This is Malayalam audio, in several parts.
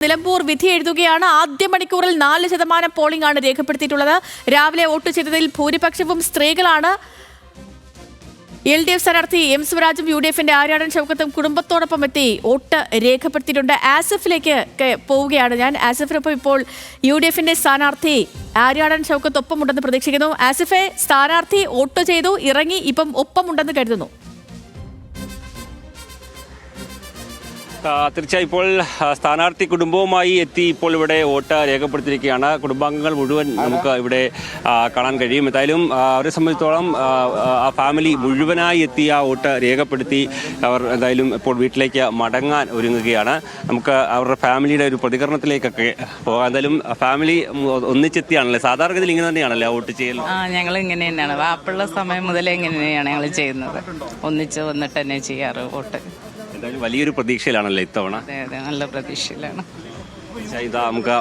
നിലമ്പൂർ വിധി എഴുതുകയാണ്. ആദ്യ മണിക്കൂറിൽ 4% പോളിംഗ് ആണ് രേഖപ്പെടുത്തിയിട്ടുള്ളത്. രാവിലെ വോട്ട് ചെയ്തതിൽ ഭൂരിപക്ഷവും സ്ത്രീകളാണ്. LDF സ്ഥാനാർത്ഥി എം സ്വരാജും UDFന്റെ ആര്യാടൻ ഷൗക്കത്തും കുടുംബത്തോടൊപ്പം എത്തി വോട്ട് രേഖപ്പെടുത്തിയിട്ടുണ്ട്. ആസിഫിലേക്ക് പോവുകയാണ് ഞാൻ. ആസിഫിനൊപ്പം ഇപ്പോൾ UDFന്റെ സ്ഥാനാർത്ഥി ആര്യാടൻ ഷൗക്കത്ത് ഒപ്പമുണ്ടെന്ന് പ്രതീക്ഷിക്കുന്നു. ആസിഫെ, സ്ഥാനാർത്ഥി വോട്ട് ചെയ്തു ഇറങ്ങി, ഇപ്പം ഒപ്പമുണ്ടെന്ന് കരുതുന്നു. തീർച്ചയായും ഇപ്പോൾ സ്ഥാനാർത്ഥി കുടുംബവുമായി എത്തി ഇപ്പോൾ ഇവിടെ വോട്ട് രേഖപ്പെടുത്തിയിരിക്കുകയാണ്. കുടുംബാംഗങ്ങൾ മുഴുവൻ നമുക്ക് ഇവിടെ കാണാൻ കഴിയും. എന്തായാലും അവരെ സംബന്ധിച്ചിടത്തോളം ആ ഫാമിലി മുഴുവനായി എത്തി ആ വോട്ട് രേഖപ്പെടുത്തി അവർ എന്തായാലും ഇപ്പോൾ വീട്ടിലേക്ക് മടങ്ങാൻ ഒരുങ്ങുകയാണ്. നമുക്ക് അവരുടെ ഫാമിലിയുടെ ഒരു പ്രതികരണത്തിലേക്കൊക്കെ പോകാം. എന്തായാലും ഫാമിലി ഒന്നിച്ചെത്തിയാണല്ലേ? സാധാരണഗതിയിൽ ഇങ്ങനെ തന്നെയാണല്ലേ വോട്ട് ചെയ്യൽ? ഞങ്ങൾ ഇങ്ങനെ തന്നെയാണ്. വാപ്പുള്ള സമയം മുതലേ ഇങ്ങനെയാണ് ഞങ്ങൾ ചെയ്യുന്നത്. ഒന്നിച്ച് വന്നിട്ട് തന്നെ ചെയ്യാറ് വോട്ട്. എന്തായാലും വലിയൊരു പ്രതീക്ഷയിലാണല്ലേ ഇത്തവണ? അതെ, നല്ല പ്രതീക്ഷയിലാണ്. ഇതാ നമുക്ക്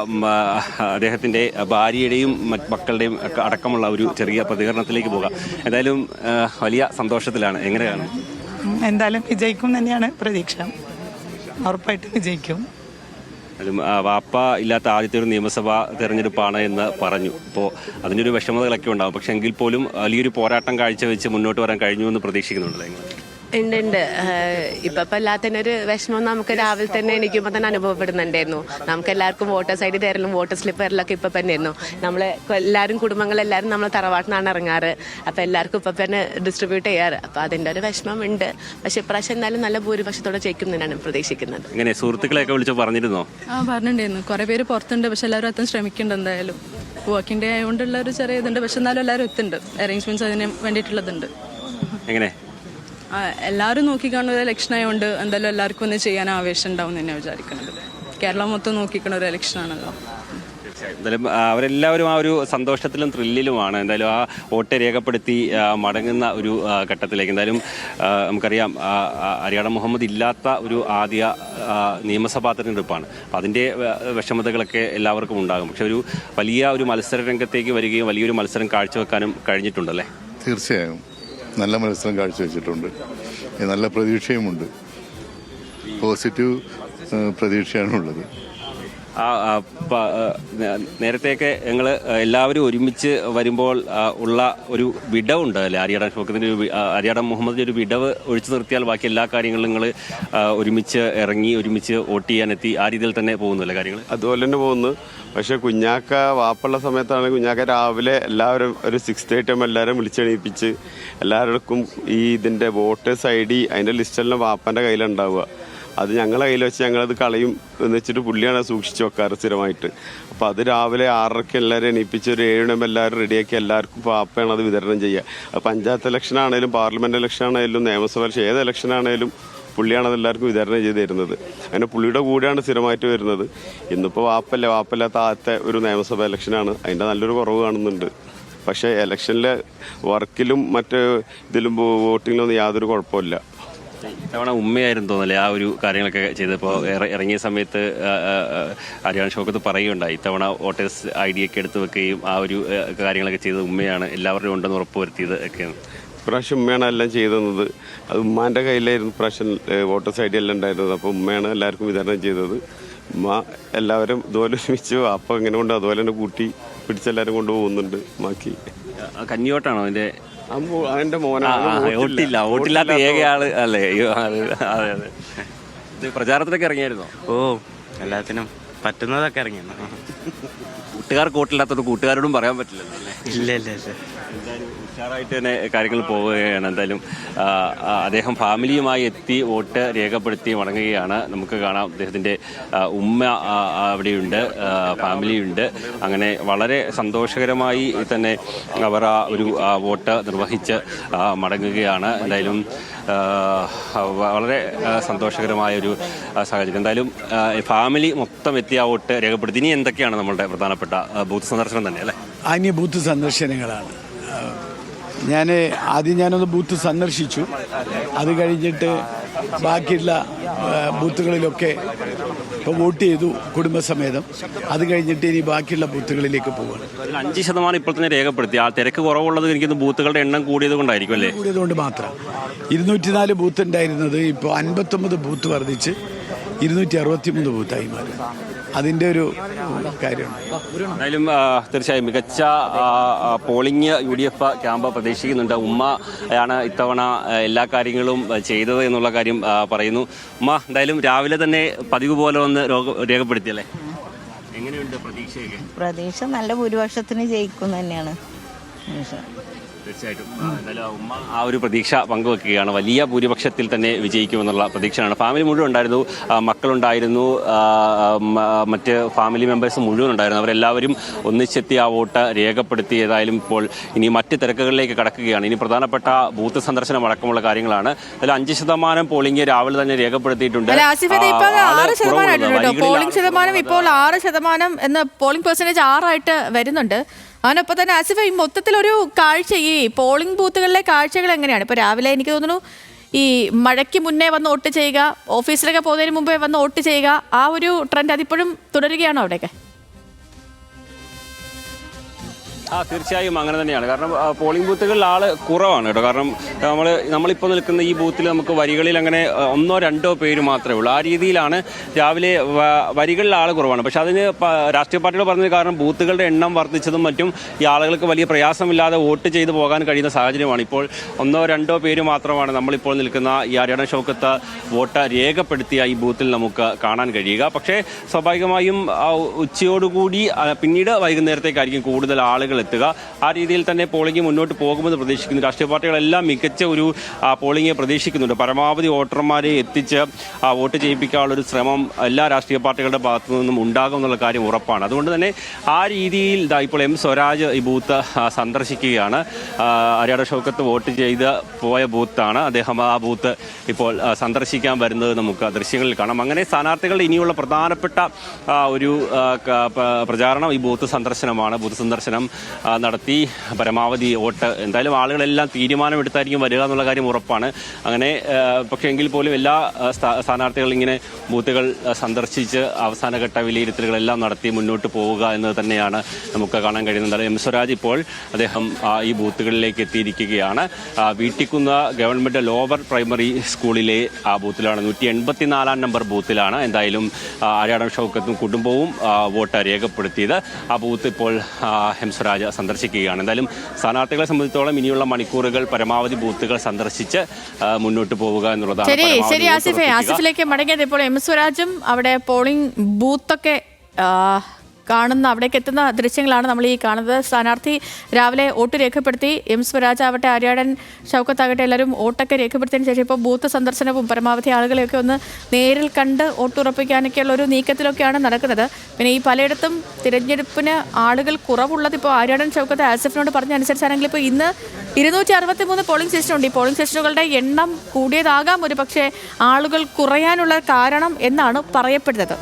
അദ്ദേഹത്തിൻ്റെ ഭാര്യയുടെയും മക്കളുടെയും അടക്കമുള്ള ഒരു ചെറിയ പ്രതികരണത്തിലേക്ക് പോകാം. എന്തായാലും വലിയ സന്തോഷത്തിലാണ്. എങ്ങനെയാണ്? എന്തായാലും വിജയിക്കും തന്നെയാണ് പ്രതീക്ഷ. ഉറപ്പായിട്ടും വിജയിക്കും. വാപ്പ ഇല്ലാത്ത ആദ്യത്തെ ഒരു നിയമസഭാ തെരഞ്ഞെടുപ്പാണ് എന്ന് പറഞ്ഞു. ഇപ്പോൾ അതിനൊരു വിഷമതകളൊക്കെ ഉണ്ടാകും. പക്ഷെ എങ്കിൽ പോലും വലിയൊരു പോരാട്ടം കാഴ്ചവെച്ച് മുന്നോട്ട് വരാൻ കഴിഞ്ഞു എന്ന് പ്രതീക്ഷിക്കുന്നുണ്ടല്ലോ? ഉണ്ട്. ഇപ്പം എല്ലാത്തിനൊരു വിഷമം നമുക്ക് രാവിലെ തന്നെ എണീക്കുമ്പോൾ തന്നെ അനുഭവപ്പെടുന്നുണ്ടായിരുന്നു. നമുക്ക് എല്ലാവർക്കും വോട്ടേഴ്സ് ID തരലും വോട്ടർ സ്ലിപ്പ് തരലൊക്കെ ഇപ്പം തന്നെ ആയിരുന്നു. നമ്മൾ എല്ലാവരും കുടുംബങ്ങളെല്ലാവരും നമ്മൾ തറവാട്ടിനാണ് ഇറങ്ങാറ്. അപ്പം എല്ലാവർക്കും ഇപ്പം തന്നെ ഡിസ്ട്രിബ്യൂട്ട് ചെയ്യാറ്. അപ്പം അതിൻ്റെ ഒരു വിഷമം ഉണ്ട്. പക്ഷെ ഇപ്രാവശ്യം എന്നാലും നല്ല ഭൂരിപക്ഷത്തോടെ ജയിക്കും എന്നാണ് പ്രതീക്ഷിക്കുന്നത്. ഇങ്ങനെ സുഹൃത്തുക്കളെയൊക്കെ വിളിച്ച് പറഞ്ഞിരുന്നോ? പറഞ്ഞിട്ടുണ്ടായിരുന്നു. കുറേ പേര് പുറത്തുണ്ട്, പക്ഷെ എല്ലാവരും എത്താൻ ശ്രമിക്കുന്നുണ്ട്. എന്തായാലും വർക്കിംഗ് ഡേ ആയതുകൊണ്ടുള്ള ഒരു ചെറിയ ഇതുണ്ട്. പക്ഷെ എന്നാലും എല്ലാവരും എത്തുന്നുണ്ട്. അറേഞ്ച്മെന്റ്സ് അതിന് വേണ്ടിയിട്ടുള്ളതുണ്ട്. എങ്ങനെ എല്ലാവരും നോക്കിക്കാണുന്ന ഒരു ഇലക്ഷൻ ആയതുകൊണ്ട് എന്തായാലും എല്ലാവർക്കും ഒന്ന് ചെയ്യാൻ ആവേശം ഉണ്ടാവും എന്ന് തന്നെയാണ് വിചാരിക്കുന്നത്. കേരളം മൊത്തം നോക്കിക്കുന്ന ഒരു ഇലക്ഷൻ ആണല്ലോ. എന്തായാലും അവരെല്ലാവരും ആ ഒരു സന്തോഷത്തിലും ത്രില്ലിലുമാണ്. എന്തായാലും ആ വോട്ട് രേഖപ്പെടുത്തി മടങ്ങുന്ന ഒരു ഘട്ടത്തിലേക്ക്. എന്തായാലും നമുക്കറിയാം ആര്യാടൻ മുഹമ്മദ് ഇല്ലാത്ത ഒരു ആദ്യ നിയമസഭാ തെരഞ്ഞെടുപ്പാണ്. അതിൻ്റെ വിഷമതകളൊക്കെ എല്ലാവർക്കും ഉണ്ടാകും. പക്ഷെ ഒരു വലിയ ഒരു മത്സര രംഗത്തേക്ക് വരികയും വലിയൊരു മത്സരം കാഴ്ചവെക്കാനും കഴിഞ്ഞിട്ടുണ്ടല്ലേ? തീർച്ചയായും നല്ല മത്സരം കാഴ്ചവെച്ചിട്ടുണ്ട്. നല്ല പ്രതീക്ഷയുമുണ്ട്. പോസിറ്റീവ് പ്രതീക്ഷയാണുള്ളത്. നേരത്തെയൊക്കെ ഞങ്ങൾ എല്ലാവരും ഒരുമിച്ച് വരുമ്പോൾ ഉള്ള ഒരു വിടവുണ്ട് അല്ലേ? ആര്യാടൻ ഷൗക്കത്തിൻ്റെ ആര്യാടൻ മുഹമ്മദിൻ്റെ ഒരു വിടവ് ഒഴിച്ചു നിർത്തിയാൽ ബാക്കി എല്ലാ കാര്യങ്ങളും നിങ്ങൾ ഒരുമിച്ച് ഇറങ്ങി ഒരുമിച്ച് വോട്ട് ചെയ്യാനെത്തി ആ രീതിയിൽ തന്നെ പോകുന്നല്ലേ കാര്യങ്ങൾ? അതുപോലെ തന്നെ പോകുന്നു. പക്ഷെ കുഞ്ഞാക്ക വാപ്പുള്ള സമയത്താണ് കുഞ്ഞാക്ക രാവിലെ എല്ലാവരും ഒരു 6:30 എല്ലാവരും വിളിച്ചെണീപ്പിച്ച് എല്ലാവർക്കും ഈ ഇതിൻ്റെ വോട്ടേഴ്സ് ID അതിൻ്റെ ലിസ്റ്റെല്ലാം വാപ്പൻ്റെ കയ്യിലുണ്ടാവുക. അത് ഞങ്ങളെ കയ്യിൽ വെച്ച് ഞങ്ങളത് കളയും എന്ന് വെച്ചിട്ട് പുള്ളിയാണ് സൂക്ഷിച്ച് വെക്കാറ് സ്ഥിരമായിട്ട്. അപ്പോൾ അത് രാവിലെ 6:30 എല്ലാവരും എണീപ്പിച്ച് ഒരു 7 മണി എല്ലാവരും റെഡിയാക്കി എല്ലാവർക്കും വാപ്പയാണ് അത് വിതരണം ചെയ്യുക. അത് പഞ്ചായത്ത് ഇലക്ഷൻ ആണെങ്കിലും പാർലമെൻറ്റ് ഇലക്ഷൻ ആണെങ്കിലും നിയമസഭ ഏത് ഇലക്ഷൻ ആണെങ്കിലും പുള്ളിയാണ് അത് എല്ലാവർക്കും വിതരണം ചെയ്ത് തരുന്നത്. അങ്ങനെ പുള്ളിയുടെ കൂടെയാണ് സ്ഥിരമായിട്ട് വരുന്നത്. ഇന്നിപ്പോൾ വാപ്പല്ലാത്ത ആദ്യത്തെ ഒരു നിയമസഭ ഇലക്ഷനാണ്. അതിൻ്റെ നല്ലൊരു കുറവ് കാണുന്നുണ്ട്. പക്ഷേ ഇലക്ഷനിലെ വർക്കിലും മറ്റ് ഇതിലും വോട്ടിങ്ങിലൊന്നും യാതൊരു കുഴപ്പമില്ല. ഇത്തവണ ഉമ്മയായിരുന്നു തോന്നല്ലേ ആ ഒരു കാര്യങ്ങളൊക്കെ ചെയ്തപ്പോൾ? ഇറങ്ങിയ സമയത്ത് ആര്യാടൻ ഷൗക്കത്ത് പറയുകയുണ്ടായി ഇത്തവണ വോട്ടേഴ്സ് ID ഒക്കെ എടുത്തു വെക്കുകയും ആ ഒരു കാര്യങ്ങളൊക്കെ ചെയ്തത് ഉമ്മയാണ്, എല്ലാവരുടെയും ഉണ്ടെന്ന് ഉറപ്പുവരുത്തിയത് ഒക്കെയാണ്. ഇപ്രാവശ്യം ഉമ്മയാണ് എല്ലാം ചെയ്തത്. അത് ഉമ്മാൻ്റെ കയ്യിലായിരുന്നു ഇപ്രാവശ്യം വോട്ടേഴ്സ് ID എല്ലാം ഉണ്ടായിരുന്നത്. അപ്പോൾ ഉമ്മയാണ് എല്ലാവർക്കും വിതരണം ചെയ്തത്. ഉമ്മ എല്ലാവരും ഇതുപോലെ ഒരുമിച്ച് അപ്പം ഇങ്ങനെ കൊണ്ട് അതുപോലെ തന്നെ കൂട്ടി പിടിച്ചെല്ലാവരും കൊണ്ടുപോകുന്നുണ്ട്. മാക്കി കഞ്ഞിയോട്ടാണോ അതിൻ്റെ? അതിൻ്റെ മോനാണ്. വോട്ടില്ലാത്ത ഏക ആള് അല്ലേ? അതെ അതെ. ഇത് പ്രചാരണത്തിലൊക്കെ ഇറങ്ങിയായിരുന്നോ? ഓ, എല്ലാത്തിനും പറ്റുന്നതൊക്കെ ഇറങ്ങിയാണ്. കൂട്ടുകാർക്ക് വോട്ടില്ലാത്തത് കൂട്ടുകാരോടും പറയാൻ പറ്റില്ലല്ലോ അല്ലേ? ഇല്ല. എന്തായാലും ഉഷാറായിട്ട് തന്നെ കാര്യങ്ങൾ പോവുകയാണ്. എന്തായാലും അദ്ദേഹം ഫാമിലിയുമായി എത്തി വോട്ട് രേഖപ്പെടുത്തി മടങ്ങുകയാണ്. നമുക്ക് കാണാം അദ്ദേഹത്തിൻ്റെ ഉമ്മ അവിടെയുണ്ട്, ഫാമിലിയുണ്ട്. അങ്ങനെ വളരെ സന്തോഷകരമായി തന്നെ അവർ ആ ഒരു വോട്ട് നിർവഹിച്ച് മടങ്ങുകയാണ്. എന്തായാലും വളരെ സന്തോഷകരമായൊരു സാഹചര്യം. എന്തായാലും ഫാമിലി മൊത്തം എത്തി ആ വോട്ട് രേഖപ്പെടുത്തി. ഇനി എന്തൊക്കെയാണ് നമ്മളുടെ പ്രധാനപ്പെട്ട ബൂത്ത് സന്ദർശനം തന്നെ അല്ലേ? അന്യ ബൂത്ത് സന്ദർശനങ്ങളാണ്. ഞാനൊന്ന് ബൂത്ത് സന്ദർശിച്ചു. അത് കഴിഞ്ഞിട്ട് ബാക്കിയുള്ള ബൂത്തുകളിലൊക്കെ ഇപ്പോൾ വോട്ട് ചെയ്തു കുടുംബസമേതം. അത് കഴിഞ്ഞിട്ട് ഇനി ബാക്കിയുള്ള ബൂത്തുകളിലേക്ക് പോവുകയാണ്. 5% ഇപ്പോൾ തന്നെ രേഖപ്പെടുത്തി. ആ തിരക്ക് കുറവുള്ളത് എനിക്ക് ബൂത്തുകളുടെ എണ്ണം കൂടിയത് കൊണ്ടായിരിക്കും അല്ലേ? കൂടിയതുകൊണ്ട് മാത്രം. 204 ബൂത്ത് ഉണ്ടായിരുന്നത് ഇപ്പോൾ 59 ബൂത്ത് വർദ്ധിച്ച് 263 ബൂത്തായി മാറി. അതിൻ്റെ ഒരു കാര്യമുണ്ട്. എന്തായാലും തീർച്ചയായും മികച്ച പോളിംഗ് UDF ക്യാമ്പ് പ്രതീക്ഷിക്കുന്നുണ്ട്. ഉമ്മയാണ് ഇത്തവണ എല്ലാ കാര്യങ്ങളും ചെയ്തത് എന്നുള്ള കാര്യം പറയുന്നു. ഉമ്മ എന്തായാലും രാവിലെ തന്നെ പതിവ് പോലെ വന്ന് രേഖപ്പെടുത്തിയല്ലേ, എങ്ങനെയുണ്ട് പ്രതീക്ഷയൊക്കെ? പ്രതീക്ഷ നല്ല ഭൂരിപക്ഷത്തിന് ജയിക്കും തന്നെയാണ്. തീർച്ചയായിട്ടും എന്തായാലും ഉമ്മ ആ ഒരു പ്രതീക്ഷ പങ്കുവെക്കുകയാണ്. വലിയ ഭൂരിപക്ഷത്തിൽ തന്നെ വിജയിക്കുമെന്നുള്ള പ്രതീക്ഷയാണ്. ഫാമിലി മുഴുവൻ ഉണ്ടായിരുന്നു, മക്കളുണ്ടായിരുന്നു, മറ്റ് ഫാമിലി മെമ്പേഴ്സ് മുഴുവൻ ഉണ്ടായിരുന്നു. അവരെല്ലാവരും ഒന്നിച്ചെത്തി ആ വോട്ട് രേഖപ്പെടുത്തി. ഏതായാലും ഇപ്പോൾ ഇനി മറ്റ് തിരക്കുകളിലേക്ക് കടക്കുകയാണ്. ഇനി പ്രധാനപ്പെട്ട ബൂത്ത് സന്ദർശനം അടക്കമുള്ള കാര്യങ്ങളാണ്. അതിൽ 5% പോളിംഗ് രാവിലെ തന്നെ രേഖപ്പെടുത്തിയിട്ടുണ്ട്. പോളിംഗ് ശതമാനം ഇപ്പോൾ 6% എന്ന് പോളിംഗ് പെർസെന്റേജ് 6 വരുന്നുണ്ട്. അതിനൊപ്പം തന്നെ ആസിഫ്, ഈ മൊത്തത്തിലൊരു കാഴ്ച, ഈ പോളിംഗ് ബൂത്തുകളിലെ കാഴ്ചകൾ എങ്ങനെയാണ്? ഇപ്പോൾ രാവിലെ എനിക്ക് തോന്നുന്നു ഈ മഴയ്ക്ക് മുന്നേ വന്ന് വോട്ട് ചെയ്യുക, ഓഫീസിലൊക്കെ പോകുന്നതിന് മുമ്പേ വന്ന് വോട്ട് ചെയ്യുക, ആ ഒരു ട്രെൻഡ് അതിപ്പോഴും തുടരുകയാണോ അവിടെയൊക്കെ? തീർച്ചയായും അങ്ങനെ തന്നെയാണ്. കാരണം പോളിംഗ് ബൂത്തുകളിൽ ആൾ കുറവാണ് കേട്ടോ. കാരണം നമ്മളിപ്പോൾ നിൽക്കുന്ന ഈ ബൂത്തിൽ നമുക്ക് വരികളിൽ അങ്ങനെ 1-2 പേര് മാത്രമേ ഉള്ളൂ. ആ രീതിയിലാണ് രാവിലെ വരികളിൽ ആൾ കുറവാണ്. പക്ഷെ അതിന് രാഷ്ട്രീയ പാർട്ടികൾ പറഞ്ഞത് കാരണം ബൂത്തുകളുടെ എണ്ണം വർദ്ധിച്ചതും മറ്റും ഈ ആളുകൾക്ക് വലിയ പ്രയാസമില്ലാതെ വോട്ട് ചെയ്ത് പോകാൻ കഴിയുന്ന സാഹചര്യമാണ്. ഇപ്പോൾ 1-2 പേര് മാത്രമാണ് നമ്മളിപ്പോൾ നിൽക്കുന്ന ഈ ആര്യാടൻ ഷൗക്കത്ത് വോട്ട് രേഖപ്പെടുത്തിയ ഈ ബൂത്തിൽ നമുക്ക് കാണാൻ കഴിയുക. പക്ഷേ സ്വാഭാവികമായും ഉച്ചയോടുകൂടി പിന്നീട് വൈകുന്നേരത്തേക്കായിരിക്കും കൂടുതൽ ആളുകൾ എത്തുക. ആ രീതിയിൽ തന്നെ പോളിംഗ് മുന്നോട്ട് പോകുമെന്ന് പ്രതീക്ഷിക്കുന്നു. രാഷ്ട്രീയ പാർട്ടികളെല്ലാം മികച്ച ഒരു പോളിംഗ് പ്രതീക്ഷിക്കുന്നുണ്ട്. പരമാവധി വോട്ടർമാരെ എത്തിച്ച് വോട്ട് ചെയ്യിപ്പിക്കാനുള്ളൊരു ശ്രമം എല്ലാ രാഷ്ട്രീയ പാർട്ടികളുടെ ഭാഗത്തു നിന്നും ഉണ്ടാകും എന്നുള്ള കാര്യം ഉറപ്പാണ്. അതുകൊണ്ട് തന്നെ ആ രീതിയിൽ ഇപ്പോൾ M. സ്വരാജ് ഈ ബൂത്ത് സന്ദർശിക്കുകയാണ്. ആര്യാടൻ ഷൗക്കത്ത് വോട്ട് ചെയ്ത് പോയ ബൂത്താണ്. അദ്ദേഹം ആ ബൂത്ത് ഇപ്പോൾ സന്ദർശിക്കാൻ വരുന്നത് നമുക്ക് ദൃശ്യങ്ങളിൽ കാണാം. അങ്ങനെ സ്ഥാനാർത്ഥികളുടെ ഇനിയുള്ള പ്രധാനപ്പെട്ട ഒരു പ്രചാരണം ഈ ബൂത്ത് സന്ദർശനമാണ്. ബൂത്ത് സന്ദർശനം നടത്തി പരമാവധി വോട്ട്, എന്തായാലും ആളുകളെല്ലാം തീരുമാനമെടുത്തായിരിക്കും വരിക എന്നുള്ള കാര്യം ഉറപ്പാണ്. അങ്ങനെ പക്ഷേ എങ്കിൽ പോലും എല്ലാ സ്ഥാനാർത്ഥികളും ഇങ്ങനെ ബൂത്തുകൾ സന്ദർശിച്ച് അവസാനഘട്ട വിലയിരുത്തലുകളെല്ലാം നടത്തി മുന്നോട്ട് പോവുക എന്നത് തന്നെയാണ് നമുക്ക് കാണാൻ കഴിയുന്നത്. M. സ്വരാജ് ഇപ്പോൾ അദ്ദേഹം ഈ ബൂത്തുകളിലേക്ക് എത്തിയിരിക്കുകയാണ്. വീട്ടിക്കുന്ന് ഗവൺമെൻറ് ലോവർ പ്രൈമറി സ്കൂളിലെ ആ ബൂത്തിലാണ്, 184 നമ്പർ ബൂത്തിലാണ് എന്തായാലും ആര്യാടൻ ഷൗക്കത്തും കുടുംബവും വോട്ട് രേഖപ്പെടുത്തിയത്. ആ ബൂത്ത് ഇപ്പോൾ M. സ്വരാജ് സന്ദർശിക്കുകയാണ്. എന്തായാലും സ്ഥാനാർത്ഥികളെ സംബന്ധിച്ചോളം ഇനിയുള്ള മണിക്കൂറുകൾ പരമാവധി ബൂത്തുകൾ സന്ദർശിച്ച് മുന്നോട്ട് പോവുക എന്നുള്ളതാണ്. ശരി ആസിഫിലേക്ക് മടങ്ങിയത് ഇപ്പോൾ M. സ്വരാജും അവിടെ പോളിംഗ് ബൂത്തൊക്കെ കാണുന്ന, അവിടേക്ക് എത്തുന്ന ദൃശ്യങ്ങളാണ് നമ്മൾ ഈ കാണുന്നത്. സ്ഥാനാർത്ഥി രാവിലെ വോട്ട് രേഖപ്പെടുത്തി. M. സ്വരാജ് ആവട്ടെ, ആര്യാടൻ ഷൗക്കത്താകട്ടെ, എല്ലാവരും വോട്ടൊക്കെ രേഖപ്പെടുത്തിയതിന് ശേഷം ഇപ്പോൾ ബൂത്ത് സന്ദർശനവും പരമാവധി ആളുകളെയൊക്കെ ഒന്ന് നേരിൽ കണ്ട് വോട്ടുറപ്പിക്കാനൊക്കെയുള്ള ഒരു നീക്കത്തിലൊക്കെയാണ് നടക്കുന്നത്. പിന്നെ ഈ പലയിടത്തും തിരഞ്ഞെടുപ്പിന് ആളുകൾ കുറവുള്ളത് ഇപ്പോൾ ആര്യാടൻ ഷൗക്കത്ത് ആസിഫിനോട് പറഞ്ഞ അനുസരിച്ചാണെങ്കിൽ ഇപ്പോൾ ഇന്ന് 263 പോളിംഗ് സ്റ്റേഷൻ ഉണ്ട്. ഈ പോളിംഗ് സ്റ്റേഷനുകളുടെ എണ്ണം കൂടിയതാകാം ഒരു പക്ഷേ ആളുകൾ കുറയാനുള്ള കാരണം എന്നാണ് പറയപ്പെടുന്നത്.